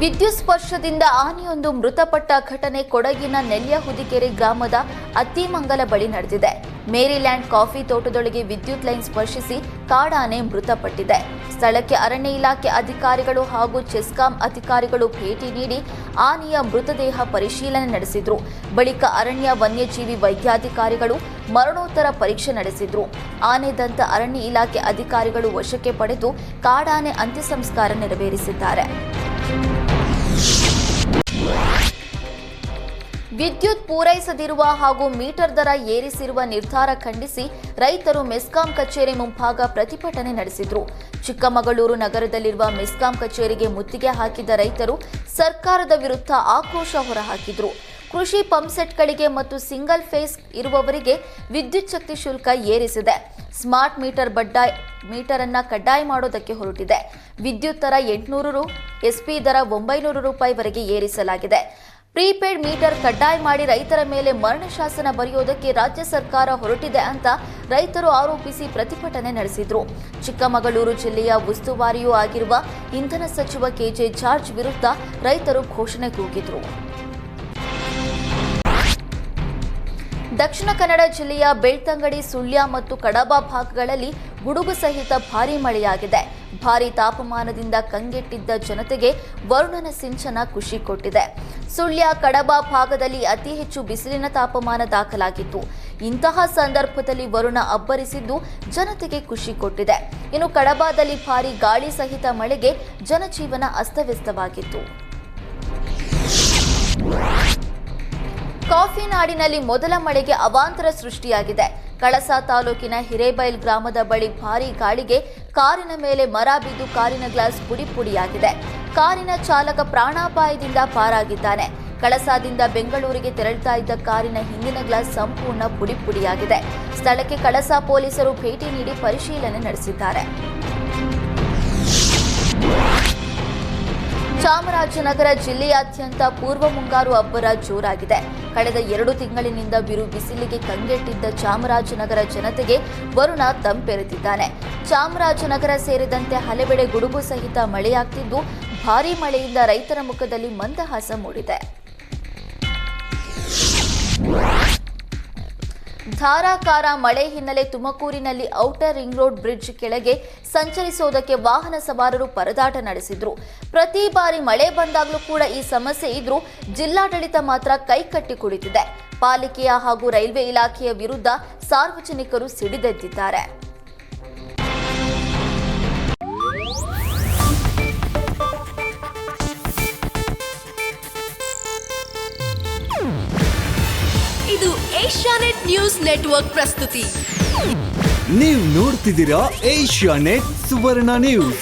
ವಿದ್ಯುತ್ ಸ್ಪರ್ಶದಿಂದ ಆನೆಯೊಂದು ಮೃತಪಟ್ಟ ಘಟನೆ ಕೊಡಗಿನ ನೆಲ್ಯಹುದಿಕೆರೆ ಗ್ರಾಮದ ಅತ್ತಿಮಂಗಲ ಬಳಿ ನಡೆದಿದೆ. ಮೇರಿಲ್ಯಾಂಡ್ ಕಾಫಿ ತೋಟದೊಳಗೆ ವಿದ್ಯುತ್ ಲೈನ್ ಸ್ಪರ್ಶಿಸಿ ಕಾಡಾನೆ ಮೃತಪಟ್ಟಿದೆ. ಸ್ಥಳಕ್ಕೆ ಅರಣ್ಯ ಇಲಾಖೆ ಅಧಿಕಾರಿಗಳು ಹಾಗೂ ಚೆಸ್ಕಾಂ ಅಧಿಕಾರಿಗಳು ಭೇಟಿ ನೀಡಿ ಆನೆಯ ಮೃತದೇಹ ಪರಿಶೀಲನೆ ನಡೆಸಿದ್ರು. ಬಳಿಕ ಅರಣ್ಯ ವನ್ಯಜೀವಿ ವೈದ್ಯಾಧಿಕಾರಿಗಳು ಮರಣೋತ್ತರ ಪರೀಕ್ಷೆ ನಡೆಸಿದ್ರು. ಆನೆ ದಂತ ಅರಣ್ಯ ಇಲಾಖೆ ಅಧಿಕಾರಿಗಳು ವಶಕ್ಕೆ ಪಡೆದು ಕಾಡಾನೆ ಅಂತ್ಯ ಸಂಸ್ಕಾರ ನೆರವೇರಿಸಿದ್ದಾರೆ. ವಿದ್ಯುತ್ ಪೂರೈಸದಿರುವ ಹಾಗೂ ಮೀಟರ್ ದರ ಏರಿಸಿರುವ ನಿರ್ಧಾರ ಖಂಡಿಸಿ ರೈತರು ಮೆಸ್ಕಾಂ ಕಚೇರಿ ಮುಂಭಾಗ ಪ್ರತಿಭಟನೆ ನಡೆಸಿದರು. ಚಿಕ್ಕಮಗಳೂರು ನಗರದಲ್ಲಿರುವ ಮೆಸ್ಕಾಂ ಕಚೇರಿಗೆ ಮುತ್ತಿಗೆ ಹಾಕಿದ ರೈತರು ಸರ್ಕಾರದ ವಿರುದ್ಧ ಆಕ್ರೋಶ ಹೊರಹಾಕಿದರು. ಕೃಷಿ ಪಂಪ್ಸೆಟ್ಗಳಿಗೆ ಮತ್ತು ಸಿಂಗಲ್ ಫೇಸ್ ಇರುವವರಿಗೆ ವಿದ್ಯುತ್ ಶಕ್ತಿ ಶುಲ್ಕ ಏರಿಸಿದೆ. ಸ್ಮಾರ್ಟ್ ಮೀಟರ್ ಅನ್ನ ಕಡ್ಡಾಯ ಮಾಡೋದಕ್ಕೆ ಹೊರಟಿದೆ. ವಿದ್ಯುತ್ ದರ 800 ರು, ಎಸ್ಪಿ ದರ 900 ರೂಪಾಯಿವರೆಗೆ ಏರಿಸಲಾಗಿದೆ. ಪ್ರೀಪೇಡ್ ಮೀಟರ್ ಕಡ್ಡಾಯ ಮಾಡಿ ರೈತರ ಮೇಲೆ ಮರಣ ಶಾಸನ ಬರೆಯೋದಕ್ಕೆ ರಾಜ್ಯ ಸರ್ಕಾರ ಹೊರಟಿದೆ ಅಂತ ರೈತರು ಆರೋಪಿಸಿ ಪ್ರತಿಭಟನೆ ನಡೆಸಿದ್ರು. ಚಿಕ್ಕಮಗಳೂರು ಜಿಲ್ಲೆಯ ಉಸ್ತುವಾರಿಯೂ ಆಗಿರುವ ಇಂಧನ ಸಚಿವ ಕೆಜೆ ಜಾರ್ಜ್ ವಿರುದ್ಧ ರೈತರು ಘೋಷಣೆ ಕೂಗಿದ್ರು. ದಕ್ಷಿಣ ಕನ್ನಡ ಜಿಲ್ಲೆಯ ಬೆಳ್ತಂಗಡಿ, ಸುಳ್ಯ ಮತ್ತು ಕಡಬ ಭಾಗಗಳಲ್ಲಿ ಗುಡುಗು ಸಹಿತ ಭಾರೀ ಮಳೆಯಾಗಿದೆ. ಭಾರೀ ತಾಪಮಾನದಿಂದ ಕಂಗೆಟ್ಟಿದ್ದ ಜನತೆಗೆ ವರುಣನ ಸಿಂಚನ ಖುಷಿ ಕೊಟ್ಟಿದೆ. ಸುಳ್ಯ, ಕಡಬ ಭಾಗದಲ್ಲಿ ಅತಿ ಹೆಚ್ಚು ಬಿಸಿಲಿನ ತಾಪಮಾನ ದಾಖಲಾಗಿತ್ತು. ಇಂತಹ ಸಂದರ್ಭದಲ್ಲಿ ವರುಣ ಅಬ್ಬರಿಸಿದ್ದು ಜನತೆಗೆ ಖುಷಿ ಕೊಟ್ಟಿದೆ. ಇನ್ನು ಕಡಬದಲ್ಲಿ ಭಾರೀ ಗಾಳಿ ಸಹಿತ ಮಳೆಗೆ ಜನಜೀವನ ಅಸ್ತವ್ಯಸ್ತವಾಗಿತ್ತು. ಕಾಫಿ ನಾಡಿನಲ್ಲಿ ಮೊದಲ ಮಳೆಗೆ ಅವಾಂತರ ಸೃಷ್ಟಿಯಾಗಿದೆ. ಕಳಸಾ ತಾಲೂಕಿನ ಹಿರೇಬೈಲ್ ಗ್ರಾಮದ ಬಳಿ ಭಾರೀ ಗಾಳಿಗೆ ಕಾರಿನ ಮೇಲೆ ಮರ ಬಿದ್ದು ಕಾರಿನ ಗ್ಲಾಸ್ ಪುಡಿಯಾಗಿದೆ. ಕಾರಿನ ಚಾಲಕ ಪ್ರಾಣಾಪಾಯದಿಂದ ಪಾರಾಗಿದ್ದಾನೆ. ಕಳಸಾದಿಂದ ಬೆಂಗಳೂರಿಗೆ ತೆರಳುತ್ತಾ ಇದ್ದ ಕಾರಿನ ಹಿಂದಿನ ಗ್ಲಾಸ್ ಸಂಪೂರ್ಣ ಪುಡಿಯಾಗಿದೆ. ಸ್ಥಳಕ್ಕೆ ಕಳಸಾ ಪೊಲೀಸರು ಭೇಟಿ ನೀಡಿ ಪರಿಶೀಲನೆ ನಡೆಸಿದ್ದಾರೆ. ಚಾಮರಾಜನಗರ ಜಿಲ್ಲೆಯಾದ್ಯಂತ ಪೂರ್ವ ಮುಂಗಾರು ಅಬ್ಬರ ಜೋರಾಗಿದೆ. ಕಳೆದ 2 ತಿಂಗಳಿನಿಂದ ಬಿರು ಬಿಸಿಲಿಗೆ ಕಂಗೆಟ್ಟಿದ್ದ ಚಾಮರಾಜನಗರ ಜನತೆಗೆ ವರುಣ ತಂಪೆರೆದಿದ್ದಾನೆ. ಚಾಮರಾಜನಗರ ಸೇರಿದಂತೆ ಹಲವೆಡೆ ಗುಡುಗು ಸಹಿತ ಮಳೆಯಾಗ್ತಿದ್ದು ಭಾರೀ ಮಳೆಯಿಂದ ರೈತರ ಮುಖದಲ್ಲಿ ಮಂದಹಾಸ ಮೂಡಿದೆ. ಧಾರಾಕಾರ ಮಳೆ ಹಿನ್ನೆಲೆ ತುಮಕೂರಿನಲ್ಲಿ ಔಟರ್ ರಿಂಗ್ ರೋಡ್ ಬ್ರಿಡ್ಜ್ ಕೆಳಗೆ ಸಂಚರಿಸುವುದಕ್ಕೆ ವಾಹನ ಸವಾರರು ಪರದಾಟ ನಡೆಸಿದ್ರು. ಪ್ರತಿ ಬಾರಿ ಮಳೆ ಬಂದಾಗಲೂ ಕೂಡ ಈ ಸಮಸ್ಯೆ ಇದ್ರೂ ಜಿಲ್ಲಾಡಳಿತ ಮಾತ್ರ ಕೈಕಟ್ಟಿ ಕುಳಿತಿದೆ. ಪಾಲಿಕೆಯ ಹಾಗೂ ರೈಲ್ವೆ ಇಲಾಖೆಯ ವಿರುದ್ಧ ಸಾರ್ವಜನಿಕರು ಸಿಡಿದೆದ್ದಿದ್ದಾರೆ. ಇದು ಏಷ್ಯಾನೆಟ್ ನ್ಯೂಸ್ ನೆಟ್ವರ್ಕ್ ಪ್ರಸ್ತುತಿ. ನೀವು ನೋಡ್ತಿದ್ದೀರಾ ಏಷ್ಯಾನೆಟ್ ಸುವರ್ಣ ನ್ಯೂಸ್.